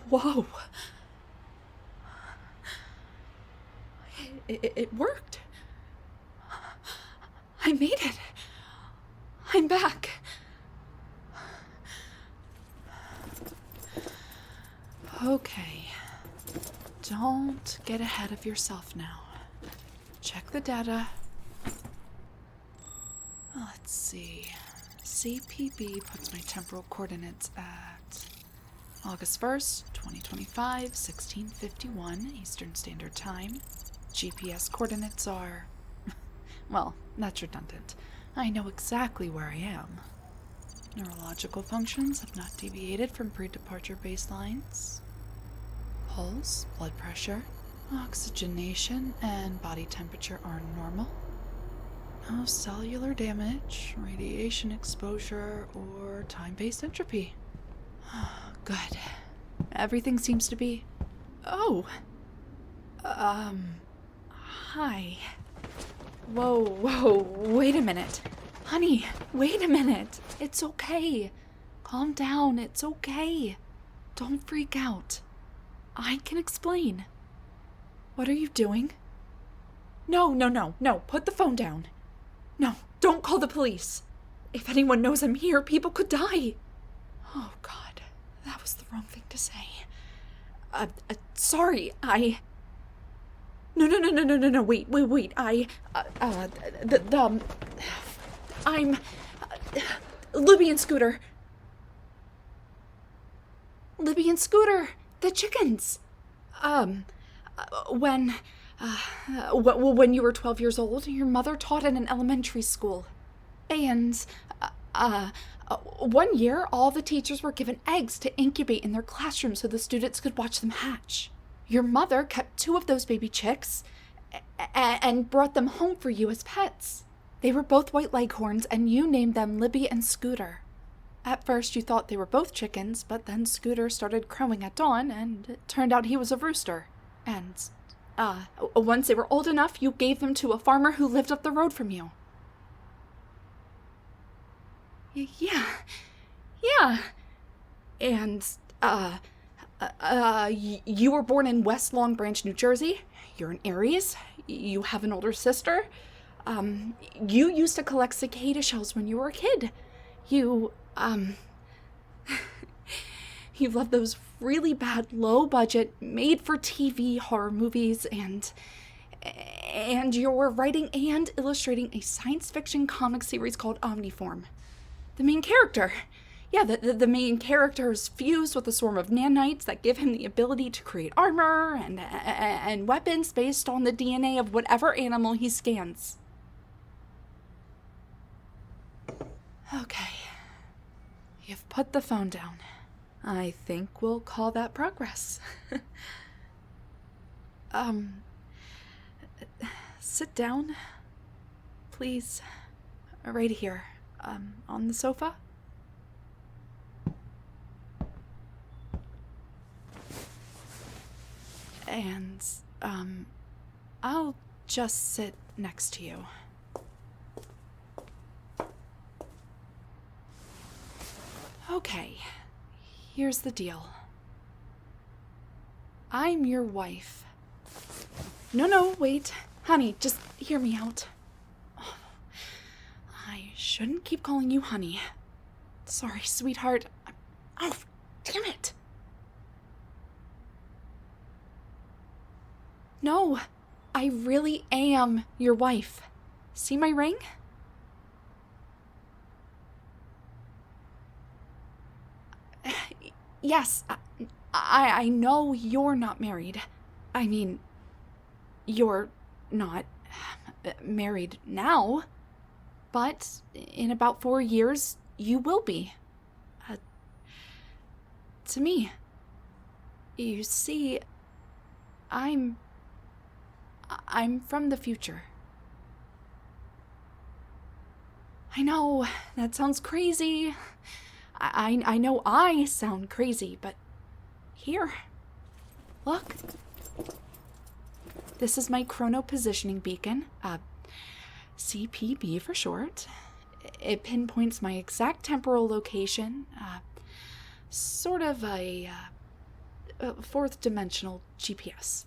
Whoa. It worked. I made it. I'm back. Okay. Don't get ahead of yourself now. Check the data. Let's see. CPB puts my temporal coordinates at August 1st, 2025, 1651 Eastern Standard Time. GPS coordinates are... well, that's redundant. I know exactly where I am. Neurological functions have not deviated from pre-departure baselines. Pulse, blood pressure, oxygenation, and body temperature are normal. No cellular damage, radiation exposure, or time-based entropy. Good. Everything seems to be... Oh! Hi. Whoa, wait a minute. Honey, wait a minute. It's okay. Calm down, it's okay. Don't freak out. I can explain. What are you doing? No, put the phone down. No, don't call the police. If anyone knows I'm here, people could die. Oh, God, that was the wrong thing to say. Sorry, No, wait, I'm Libby and Scooter. Libby and Scooter, the chickens. When you were 12 years old, your mother taught in an elementary school. And, one year, all the teachers were given eggs to incubate in their classroom so the students could watch them hatch. Your mother kept 2 of those baby chicks and brought them home for you as pets. They were both white leghorns, and you named them Libby and Scooter. At first, you thought they were both chickens, but then Scooter started crowing at dawn, and it turned out he was a rooster. And, once they were old enough, you gave them to a farmer who lived up the road from you. Yeah. And, you were born in West Long Branch, New Jersey. You're an Aries. You have an older sister. You used to collect cicada shells when you were a kid. You love those really bad, low-budget, made-for-TV horror movies, and you're writing and illustrating a science fiction comic series called Omniform. The main character. Yeah, the main character is fused with a swarm of nanites that give him the ability to create armor and weapons based on the DNA of whatever animal he scans. Okay. You've put the phone down. I think we'll call that progress. Sit down, please. Right here, on the sofa. And, I'll just sit next to you. Okay, here's the deal. I'm your wife. No, wait. Honey, just hear me out. Oh, I shouldn't keep calling you honey. Sorry, sweetheart. Oh, damn it. No, I really am your wife. See my ring? Yes, I know you're not married. I mean, you're not married now, but in about 4 years, you will be. To me. You see, I'm from the future. I know, that sounds crazy. I know I sound crazy, but here, look. This is my chrono positioning beacon, CPB for short. It pinpoints my exact temporal location. Sort of a fourth-dimensional GPS.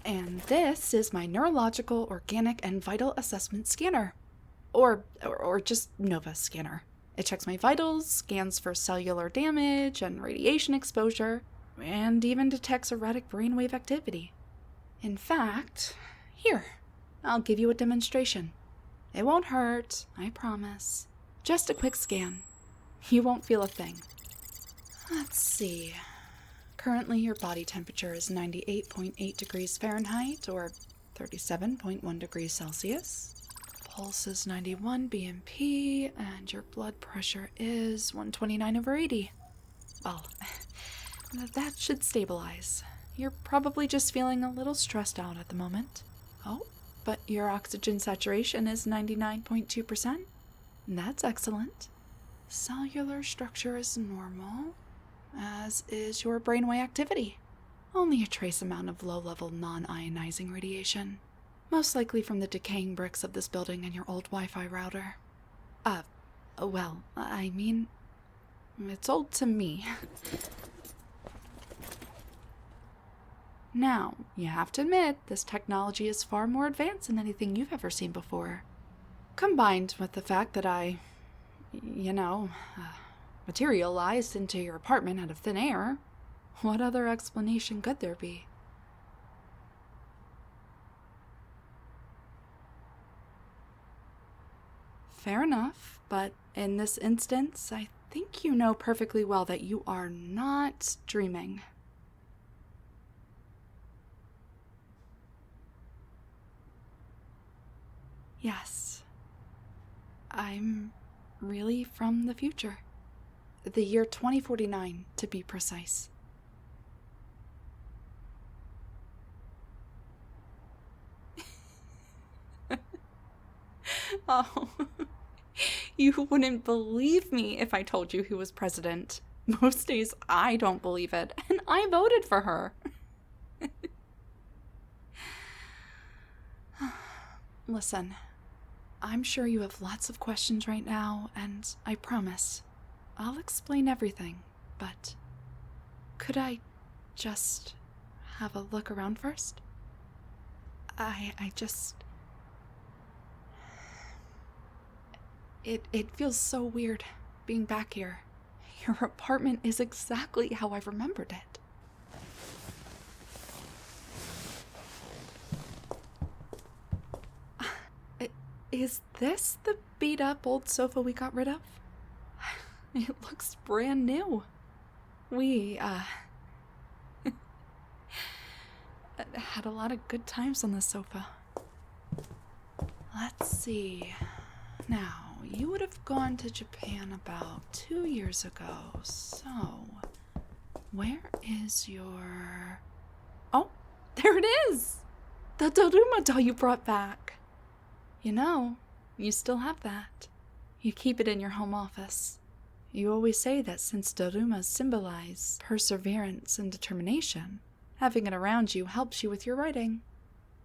And this is my neurological, organic, and vital assessment scanner. Or just NOVA scanner. It checks my vitals, scans for cellular damage and radiation exposure, and even detects erratic brainwave activity. In fact, here, I'll give you a demonstration. It won't hurt, I promise. Just a quick scan. You won't feel a thing. Let's see. Currently, your body temperature is 98.8 degrees Fahrenheit, or 37.1 degrees Celsius. Pulse is 91 BMP, and your blood pressure is 129/80. Well, that should stabilize. You're probably just feeling a little stressed out at the moment. Oh, but your oxygen saturation is 99.2%. That's excellent. Cellular structure is normal, as is your brainwave activity. Only a trace amount of low-level non-ionizing radiation. Most likely from the decaying bricks of this building and your old Wi-Fi router. Well, I mean, it's old to me. Now, you have to admit, this technology is far more advanced than anything you've ever seen before. Combined with the fact that I, materialized into your apartment out of thin air, what other explanation could there be? Fair enough, but in this instance, I think you know perfectly well that you are not dreaming. Yes, I'm really from the future. The year 2049, to be precise. Oh, you wouldn't believe me if I told you who was president. Most days I don't believe it, and I voted for her. Listen, I'm sure you have lots of questions right now, and I promise I'll explain everything, but could I just have a look around first? It feels so weird being back here. Your apartment is exactly how I remembered it. Is this the beat-up old sofa we got rid of? It looks brand new. We, had a lot of good times on the sofa. Let's see. Now, you would have gone to Japan about 2 years ago, so where is your... Oh, there it is! The ☆☆☆ doll you brought back. You still have that. You keep it in your home office. You always say that since ☆☆☆ symbolize perseverance and determination, having it around you helps you with your writing.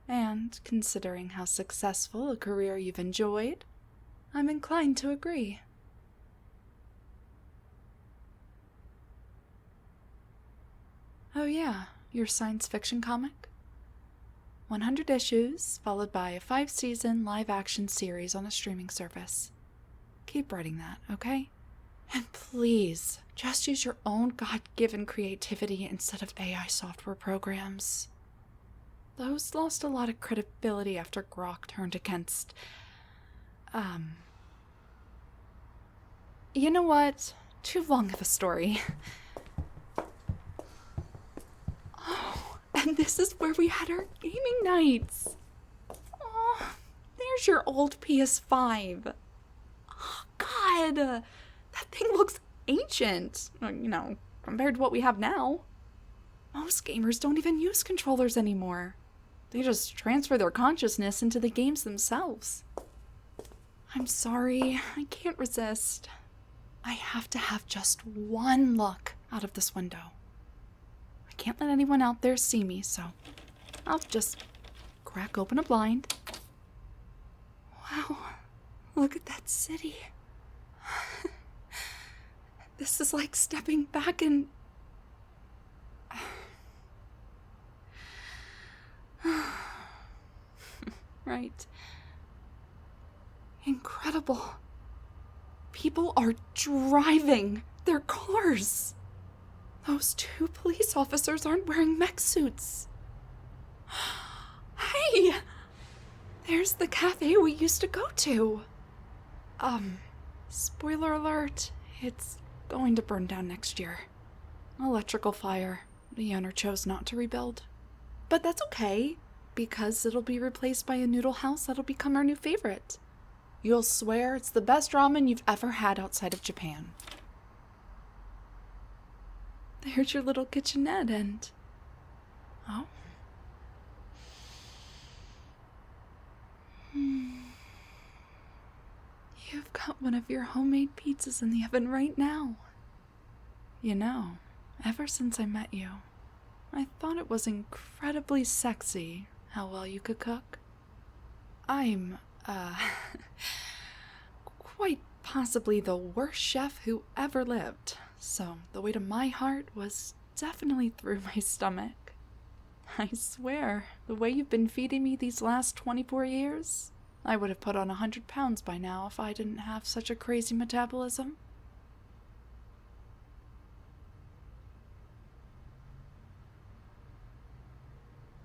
And considering how successful a career you've enjoyed, I'm inclined to agree. Oh yeah, your science fiction comic? 100 issues, followed by a 5-season live-action series on a streaming service. Keep writing that, okay? And please, just use your own God-given creativity instead of AI software programs. Those lost a lot of credibility after 𝐸𝐞 turned against... You know what? Too long of a story. Oh, and this is where we had our gaming nights. Oh, there's your old PS5. Oh, God, that thing looks ancient, compared to what we have now. Most gamers don't even use controllers anymore. They just transfer their consciousness into the games themselves. I'm sorry, I can't resist. I have to have just one look out of this window. I can't let anyone out there see me, so I'll just crack open a blind. Wow, look at that city. The This is like stepping back in... Right. Incredible. People are driving their cars. Those 2 police officers aren't wearing mech suits. Hey! There's the cafe we used to go to. Spoiler alert, it's going to burn down next year. Electrical fire. The owner chose not to rebuild. But that's okay, because it'll be replaced by a noodle house that'll become our new favorite. You'll swear it's the best ramen you've ever had outside of Japan. There's your little kitchenette and... Oh. You've got one of your homemade pizzas in the oven right now. You know, ever since I met you, I thought it was incredibly sexy how well you could cook. I'm, quite possibly the worst chef who ever lived, so the way to my heart was definitely through my stomach. I swear, the way you've been feeding me these last 24 years, I would have put on 100 pounds by now if I didn't have such a crazy metabolism.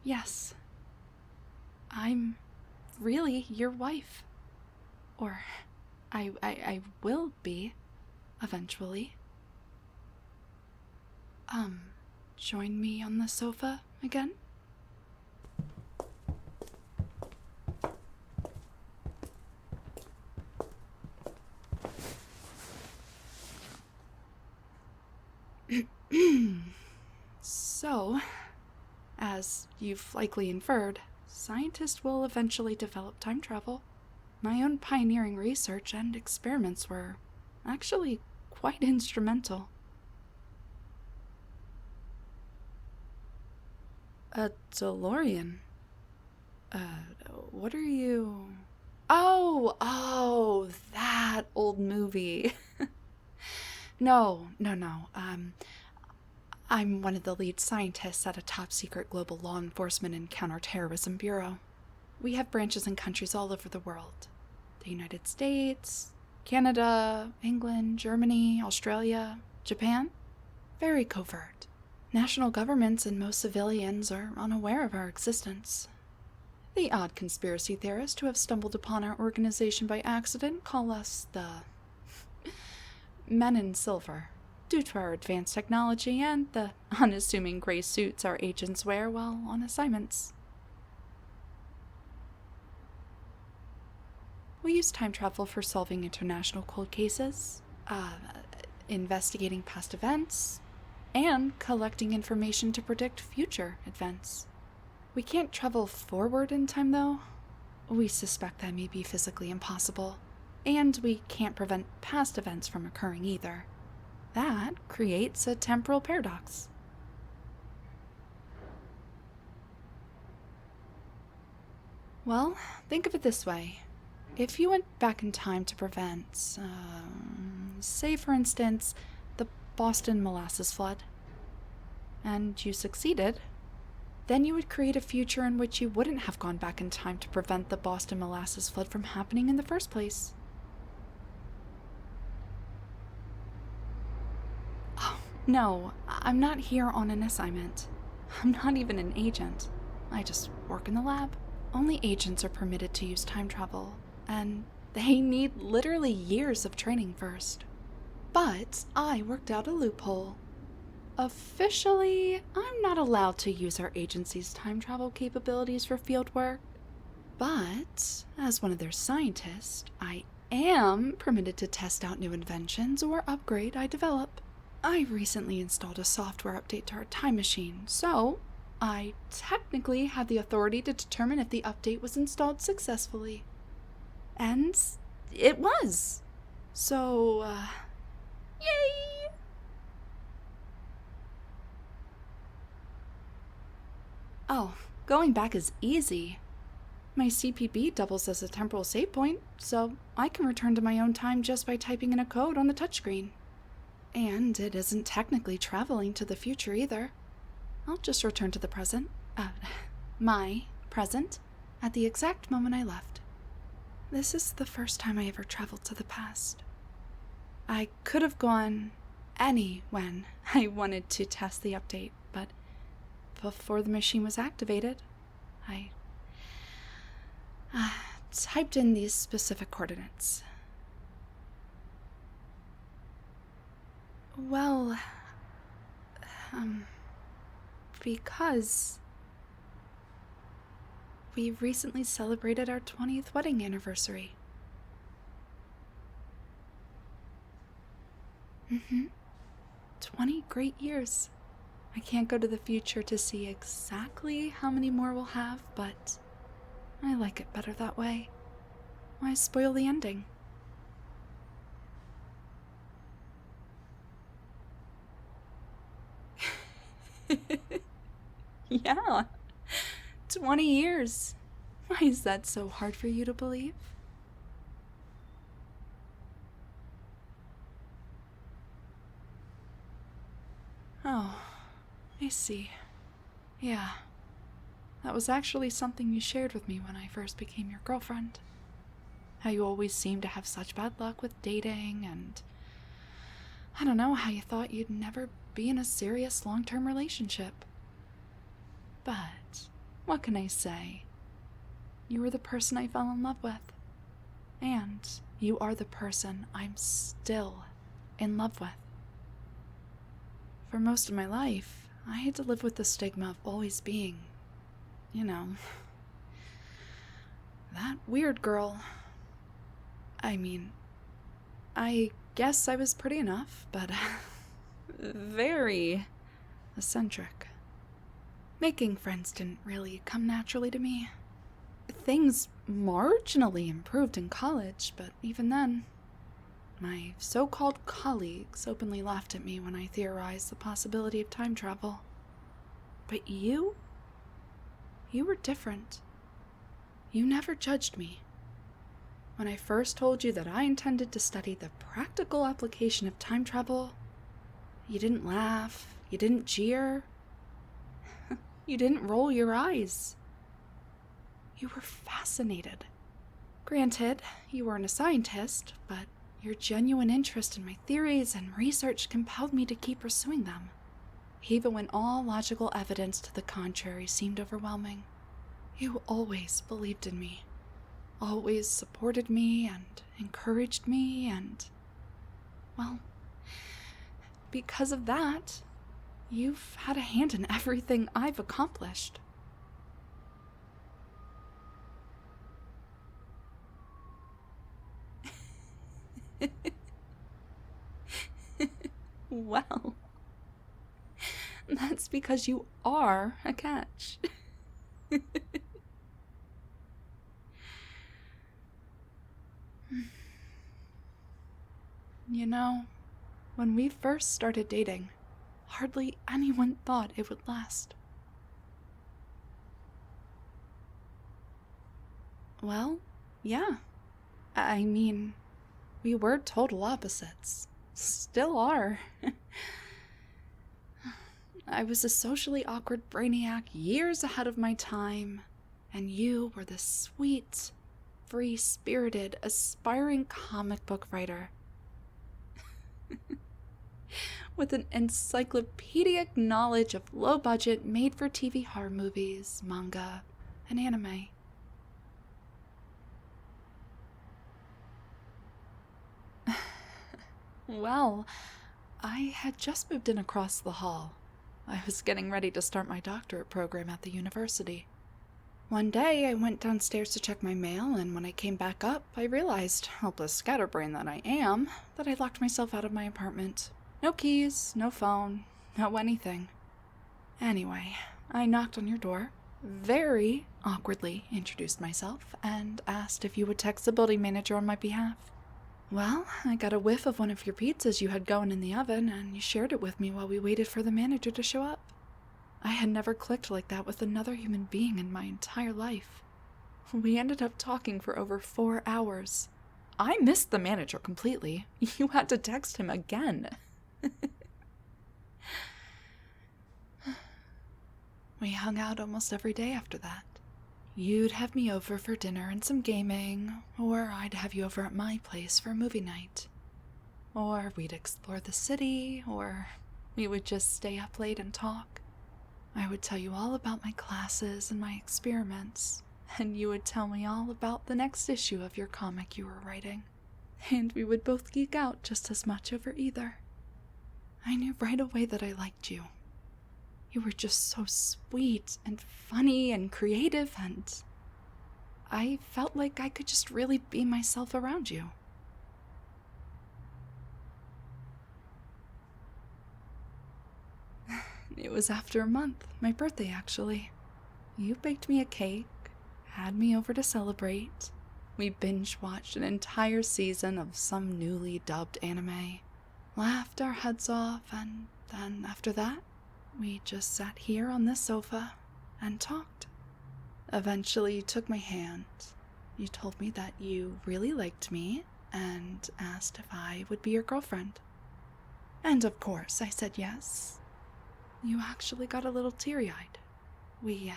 Yes, I'm really your wife. Or I will be, eventually. Join me on the sofa again? So, as you've likely inferred, scientists will eventually develop time travel. My own pioneering research and experiments were actually quite instrumental. A DeLorean? What are you... Oh, that old movie. No. I'm one of the lead scientists at a top-secret global law enforcement and counterterrorism bureau. We have branches in countries all over the world. The United States, Canada, England, Germany, Australia, Japan. Very covert. National governments and most civilians are unaware of our existence. The odd conspiracy theorists who have stumbled upon our organization by accident call us the Men in Silver, due to our advanced technology and the unassuming gray suits our agents wear while on assignments. We use time travel for solving international cold cases, investigating past events, and collecting information to predict future events. We can't travel forward in time, though. We suspect that may be physically impossible, and we can't prevent past events from occurring either. That creates a temporal paradox. Well, think of it this way. If you went back in time to prevent, say for instance, the Boston molasses flood, and you succeeded, then you would create a future in which you wouldn't have gone back in time to prevent the Boston molasses flood from happening in the first place. Oh, no, I'm not here on an assignment. I'm not even an agent. I just work in the lab. Only agents are permitted to use time travel, and they need literally years of training first. But I worked out a loophole. Officially, I'm not allowed to use our agency's time travel capabilities for field work, but as one of their scientists, I am permitted to test out new inventions or upgrade I develop. I recently installed a software update to our time machine, so I technically have the authority to determine if the update was installed successfully. And it was. So, yay! Oh, going back is easy. My CPB doubles as a temporal save point, so I can return to my own time just by typing in a code on the touchscreen. And it isn't technically traveling to the future either. I'll just return to the present, my present, at the exact moment I left. This is the first time I ever traveled to the past. I could have gone when I wanted to test the update, but before the machine was activated, I typed in these specific coordinates. Well, because we recently celebrated our 20th wedding anniversary. 20 great years. I can't go to the future to see exactly how many more we'll have, but I like it better that way. Why spoil the ending? Yeah, 20 years. Why is that so hard for you to believe? Oh, I see. Yeah, that was actually something you shared with me when I first became your girlfriend. How you always seemed to have such bad luck with dating, and I don't know how you thought you'd never be in a serious long-term relationship. But what can I say? You were the person I fell in love with. And you are the person I'm still in love with. For most of my life, I had to live with the stigma of always being, that weird girl. I mean, I guess I was pretty enough, but very eccentric. Making friends didn't really come naturally to me. Things marginally improved in college, but even then, my so-called colleagues openly laughed at me when I theorized the possibility of time travel. But you were different. You never judged me. When I first told you that I intended to study the practical application of time travel, you didn't laugh, you didn't jeer, you didn't roll your eyes. You were fascinated. Granted, you weren't a scientist, but your genuine interest in my theories and research compelled me to keep pursuing them, even when all logical evidence to the contrary seemed overwhelming. You always believed in me, always supported me and encouraged me, and, well, because of that, you've had a hand in everything I've accomplished. Well, that's because you are a catch. When we first started dating, hardly anyone thought it would last. Well, yeah. I mean, we were total opposites. Still are. I was a socially awkward brainiac years ahead of my time, and you were the sweet, free-spirited, aspiring comic book writer with an encyclopedic knowledge of low-budget, made-for-TV horror movies, manga, and anime. Well, I had just moved in across the hall. I was getting ready to start my doctorate program at the university. One day, I went downstairs to check my mail, and when I came back up, I realized, helpless scatterbrain that I am, that I locked myself out of my apartment. No keys, no phone, no anything. Anyway, I knocked on your door, very awkwardly introduced myself, and asked if you would text the building manager on my behalf. Well, I got a whiff of one of your pizzas you had going in the oven, and you shared it with me while we waited for the manager to show up. I had never clicked like that with another human being in my entire life. We ended up talking for over 4 hours. I missed the manager completely. You had to text him again. We hung out almost every day after that. You'd have me over for dinner and some gaming, or I'd have you over at my place for a movie night. Or we'd explore the city, or we would just stay up late and talk. I would tell you all about my classes and my experiments, and you would tell me all about the next issue of your comic you were writing. And we would both geek out just as much over either. I knew right away that I liked you. You were just so sweet and funny and creative, and I felt like I could just really be myself around you. It was after a month, my birthday actually. You baked me a cake, had me over to celebrate. We binge-watched an entire season of some newly dubbed anime, laughed our heads off, and then after that, we just sat here on this sofa and talked. Eventually, you took my hand. You told me that you really liked me and asked if I would be your girlfriend. And of course, I said yes. You actually got a little teary-eyed. We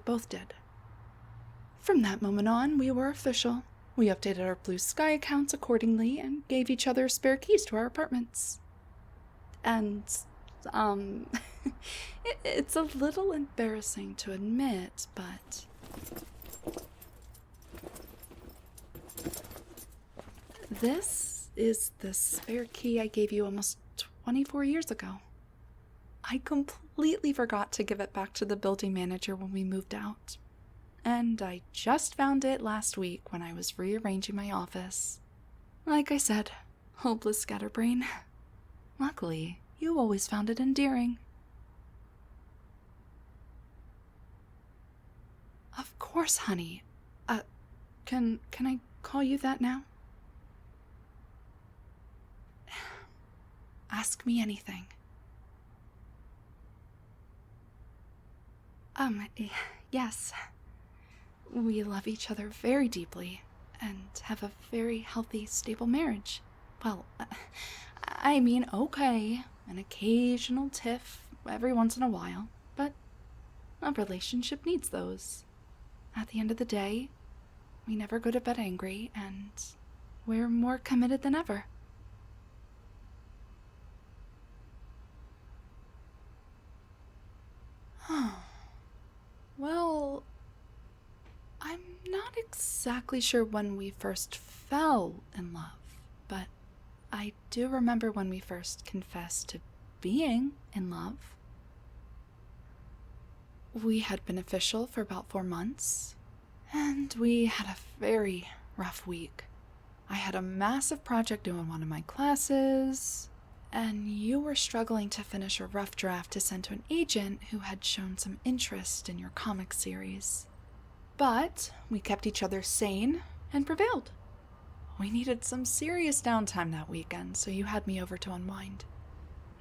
both did. From that moment on, we were official. We updated our Blue Sky accounts accordingly and gave each other spare keys to our apartments. And, it's a little embarrassing to admit, but this is the spare key I gave you almost 24 years ago. I completely forgot to give it back to the building manager when we moved out. And I just found it last week when I was rearranging my office. Like I said, hopeless scatterbrain. Luckily, you always found it endearing. Of course, honey. Can I call you that now? Ask me anything. Yes. We love each other very deeply and have a very healthy, stable marriage. Well, I mean, okay, an occasional tiff every once in a while, but a relationship needs those. At the end of the day, we never go to bed angry, and we're more committed than ever. Well, I'm not exactly sure when we first fell in love, but I do remember when we first confessed to being in love. We had been official for about 4 months, and we had a very rough week. I had a massive project due in one of my classes, and you were struggling to finish a rough draft to send to an agent who had shown some interest in your comic series. But we kept each other sane and prevailed. We needed some serious downtime that weekend, so you had me over to unwind.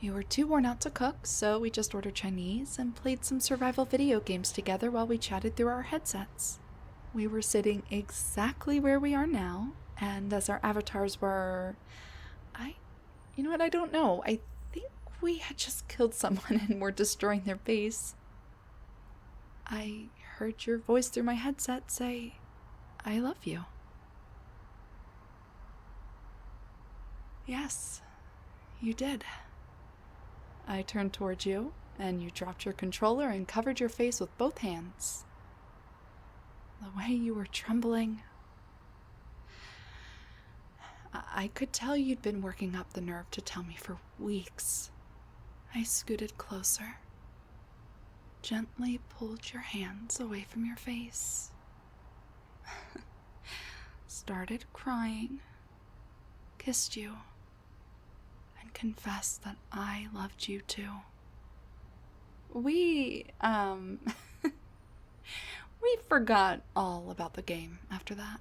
You were too worn out to cook, so we just ordered Chinese and played some survival video games together while we chatted through our headsets. We were sitting exactly where we are now, and as our avatars were... You know what, I don't know. I think we had just killed someone and were destroying their base. I heard your voice through my headset say, "I love you." Yes, you did. I turned towards you, and you dropped your controller and covered your face with both hands. The way you were trembling... I could tell you'd been working up the nerve to tell me for weeks. I scooted closer, gently pulled your hands away from your face, started crying, kissed you, and confessed that I loved you too. We forgot all about the game after that.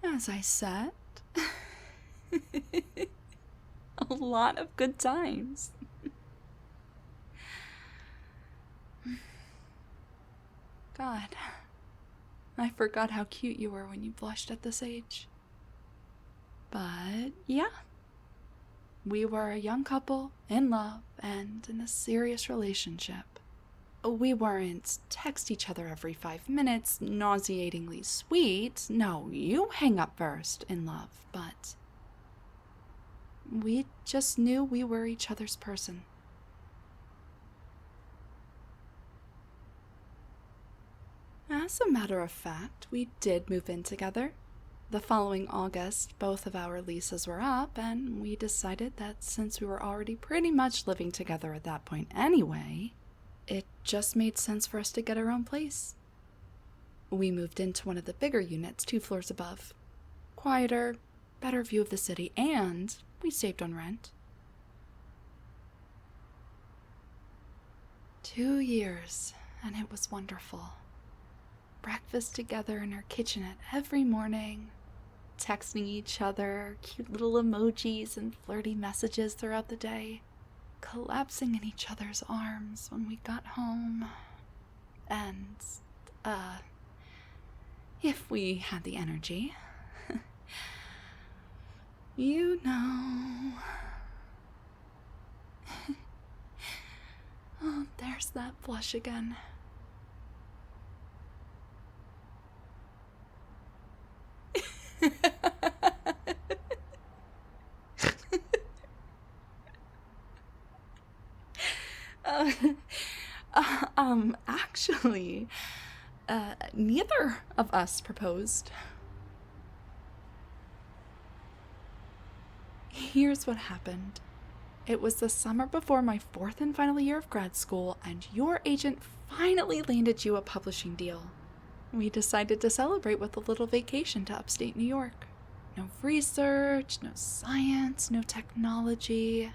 As I said, a lot of good times. God, I forgot how cute you were when you blushed at this age. But yeah, We were a young couple, in love, and in a serious relationship. We weren't text each other every 5 minutes, nauseatingly sweet. No, you hang up first in love, but we just knew we were each other's person. As a matter of fact, we did move in together. The following August, both of our leases were up, and we decided that since we were already pretty much living together at that point anyway, it just made sense for us to get our own place. We moved into one of the bigger units 2 floors above. Quieter, better view of the city, and we saved on rent. 2 years, and it was wonderful. Breakfast together in our kitchenette every morning, texting each other cute little emojis and flirty messages throughout the day, collapsing in each other's arms when we got home, and, if we had the energy, you know. Oh, there's that blush again. Actually, neither of us proposed. Here's what happened. It was the summer before my 4th and final year of grad school, and your agent finally landed you a publishing deal. We decided to celebrate with a little vacation to upstate New York. No research, no science, no technology.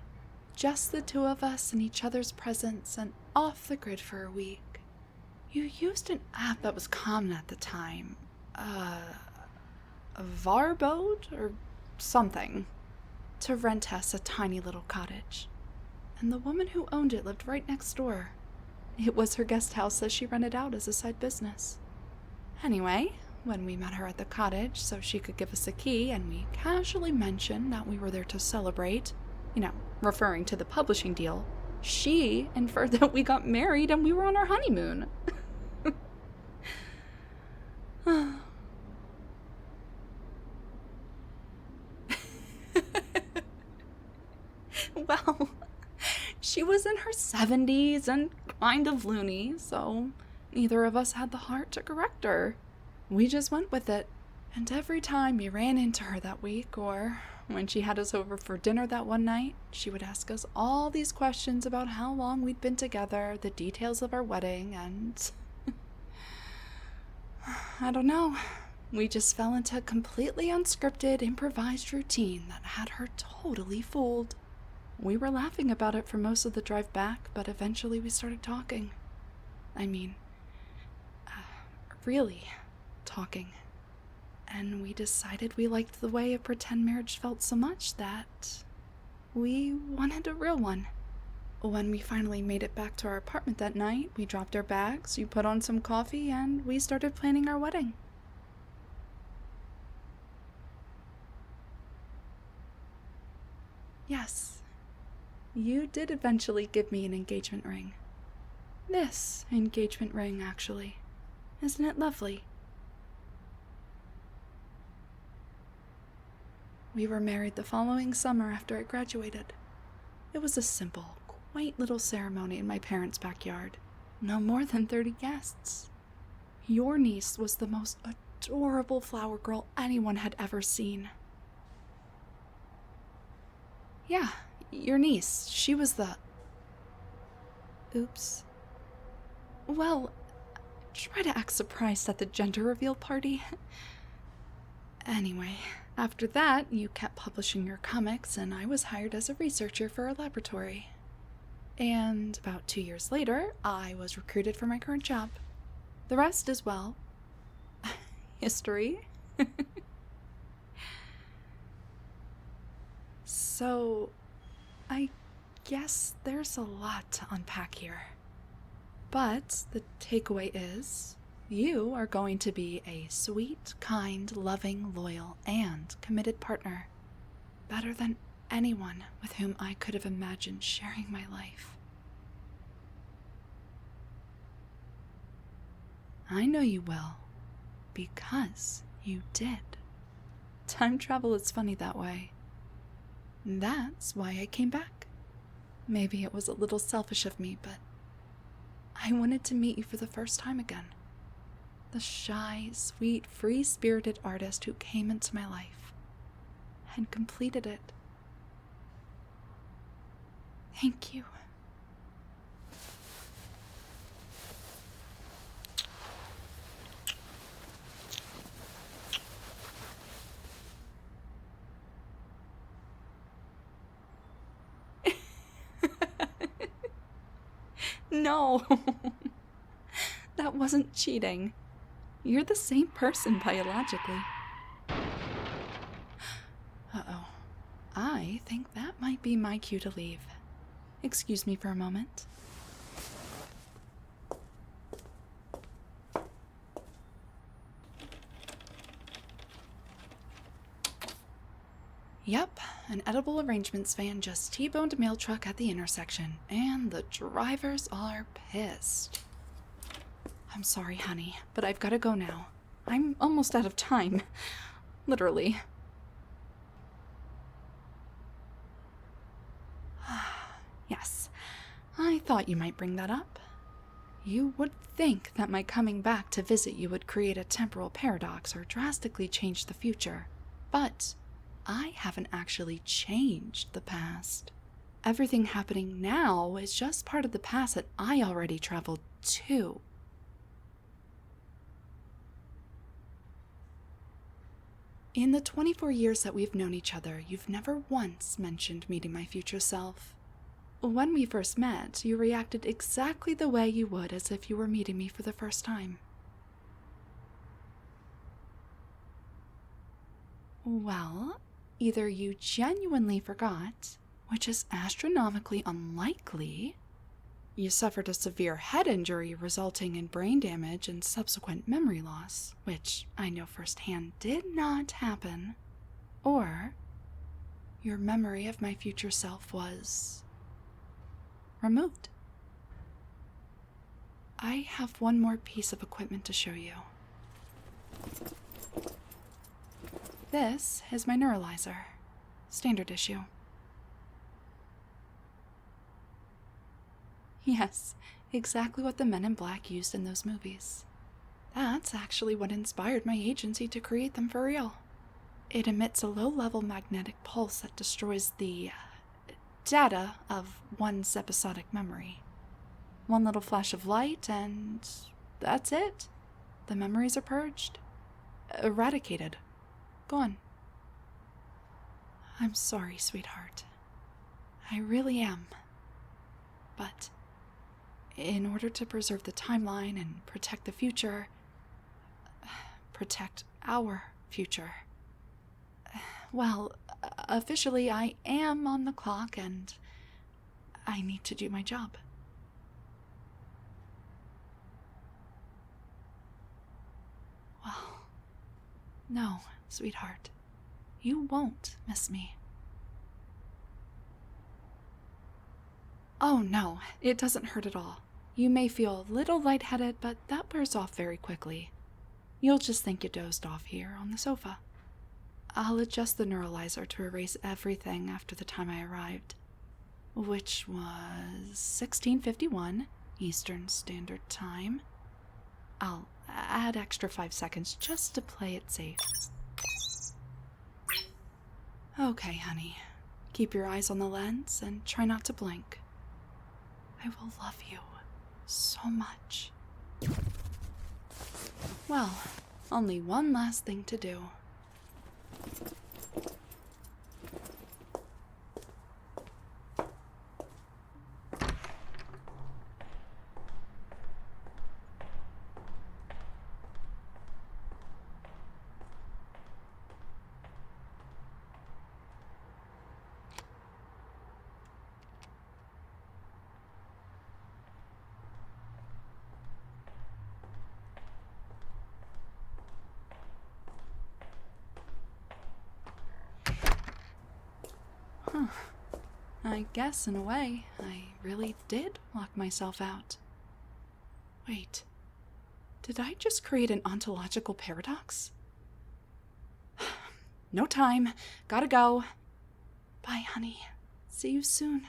Just the 2 of us in each other's presence and off the grid for a week. You used an app that was common at the time. A Varboat or something. To rent us a tiny little cottage. And the woman who owned it lived right next door. It was her guest house that she rented out as a side business. Anyway, when we met her at the cottage so she could give us a key and we casually mentioned that we were there to celebrate, referring to the publishing deal, she inferred that we got married and we were on our honeymoon. Well, she was in her 70s and kind of loony, so neither of us had the heart to correct her. We just went with it, and every time we ran into her that week, or when she had us over for dinner that one night, she would ask us all these questions about how long we'd been together, the details of our wedding, and I don't know. We just fell into a completely unscripted, improvised routine that had her totally fooled. We were laughing about it for most of the drive back, but eventually we started talking. Really talking. And we decided we liked the way a pretend marriage felt so much that we wanted a real one. When we finally made it back to our apartment that night, we dropped our bags, we put on some coffee, and we started planning our wedding. Yes, you did eventually give me an engagement ring. This engagement ring, actually. Isn't it lovely? We were married the following summer after I graduated. It was a simple, quaint little ceremony in my parents' backyard. No more than 30 guests. Your niece was the most adorable flower girl anyone had ever seen. Yeah, your niece. She was the... Oops. Well, try to act surprised at the gender reveal party. Anyway, after that, you kept publishing your comics, and I was hired as a researcher for a laboratory. And about 2 years later, I was recruited for my current job. The rest is, well, history. So, I guess there's a lot to unpack here. But the takeaway is, you are going to be a sweet, kind, loving, loyal, and committed partner. Better than anyone with whom I could have imagined sharing my life. I know you will, because you did. Time travel is funny that way. That's why I came back. Maybe it was a little selfish of me, but I wanted to meet you for the first time again. The shy, sweet, free-spirited artist who came into my life and completed it. Thank you. No, that wasn't cheating. You're the same person biologically. Uh-oh. I think that might be my cue to leave. Excuse me for a moment. Yep, an edible arrangements van just T-boned a mail truck at the intersection, and the drivers are pissed. I'm sorry, honey, but I've got to go now. I'm almost out of time. Literally. Yes, I thought you might bring that up. You would think that my coming back to visit you would create a temporal paradox or drastically change the future, but I haven't actually changed the past. Everything happening now is just part of the past that I already traveled to. In the 24 years that we've known each other, you've never once mentioned meeting my future self. When we first met, you reacted exactly the way you would as if you were meeting me for the first time. Well, either you genuinely forgot, which is astronomically unlikely, you suffered a severe head injury resulting in brain damage and subsequent memory loss, which I know firsthand did not happen, or your memory of my future self was removed. I have one more piece of equipment to show you. This is my neuralyzer, standard issue. Yes, exactly what the men in black used in those movies. That's actually what inspired my agency to create them for real. It emits a low-level magnetic pulse that destroys the data of one's episodic memory. One little flash of light and that's it. The memories are purged, eradicated, gone. I'm sorry, sweetheart. I really am. But in order to preserve the timeline and protect the future, protect our future, well, officially I am on the clock and I need to do my job. Well, no, sweetheart, you won't miss me. Oh no, it doesn't hurt at all. You may feel a little lightheaded, but that wears off very quickly. You'll just think you dozed off here on the sofa. I'll adjust the neuralyzer to erase everything after the time I arrived, which was 16:51 Eastern Standard Time. I'll add extra 5 seconds just to play it safe. Okay, honey. Keep your eyes on the lens and try not to blink. I will love you so much. Well, only one last thing to do. Huh. I guess, in a way, I really did lock myself out. Wait, did I just create an ontological paradox? No time. Gotta go. Bye, honey. See you soon.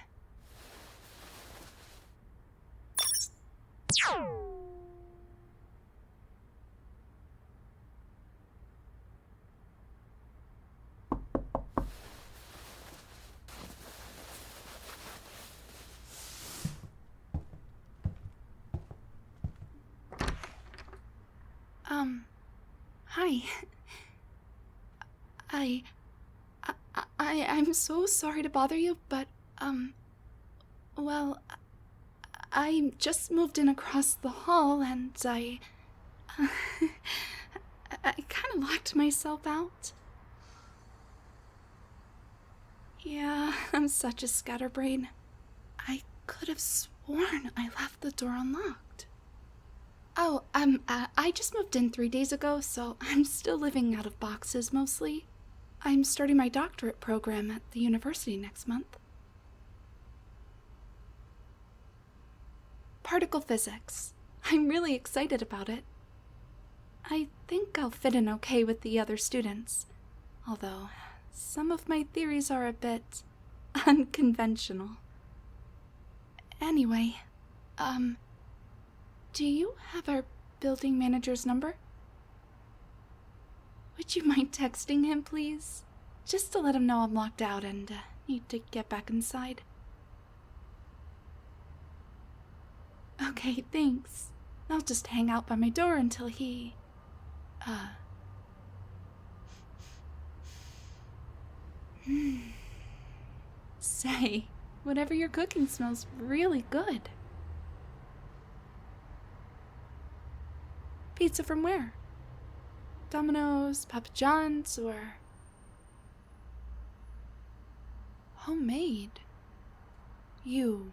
Hi. I'm so sorry to bother you, but, well, I just moved in across the hall and I kind of locked myself out. Yeah, I'm such a scatterbrain. I could have sworn I left the door unlocked. Oh, I just moved in 3 days ago, so I'm still living out of boxes mostly. I'm starting my doctorate program at the university next month. Particle physics. I'm really excited about it. I think I'll fit in okay with the other students, although some of my theories are a bit unconventional. Anyway, do you have our building manager's number? Would you mind texting him, please? Just to let him know I'm locked out and need to get back inside. Okay, thanks. I'll just hang out by my door until he... Say, whatever you're cooking smells really good. Pizza from where? Domino's, Papa John's, or... Homemade? You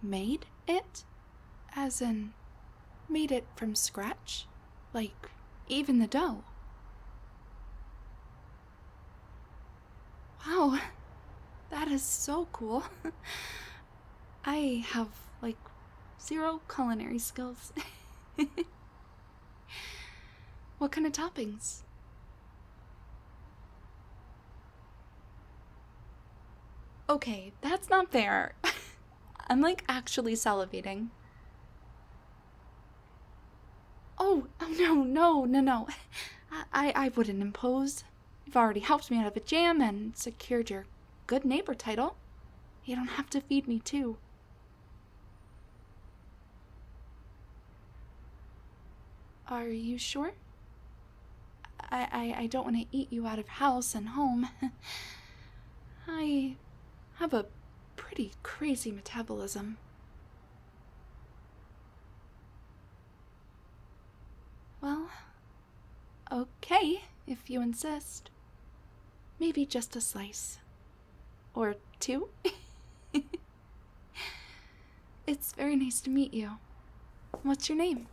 made it? As in, made it from scratch? Like, even the dough? Wow, that is so cool. I have, like, 0 culinary skills. What kind of toppings? Okay, that's not fair. I'm, like, actually salivating. Oh, no. I wouldn't impose. You've already helped me out of a jam and secured your good neighbor title. You don't have to feed me, too. Are you sure? I don't want to eat you out of house and home. I have a pretty crazy metabolism. Well, okay, if you insist. Maybe just a slice. Or 2? It's very nice to meet you. What's your name?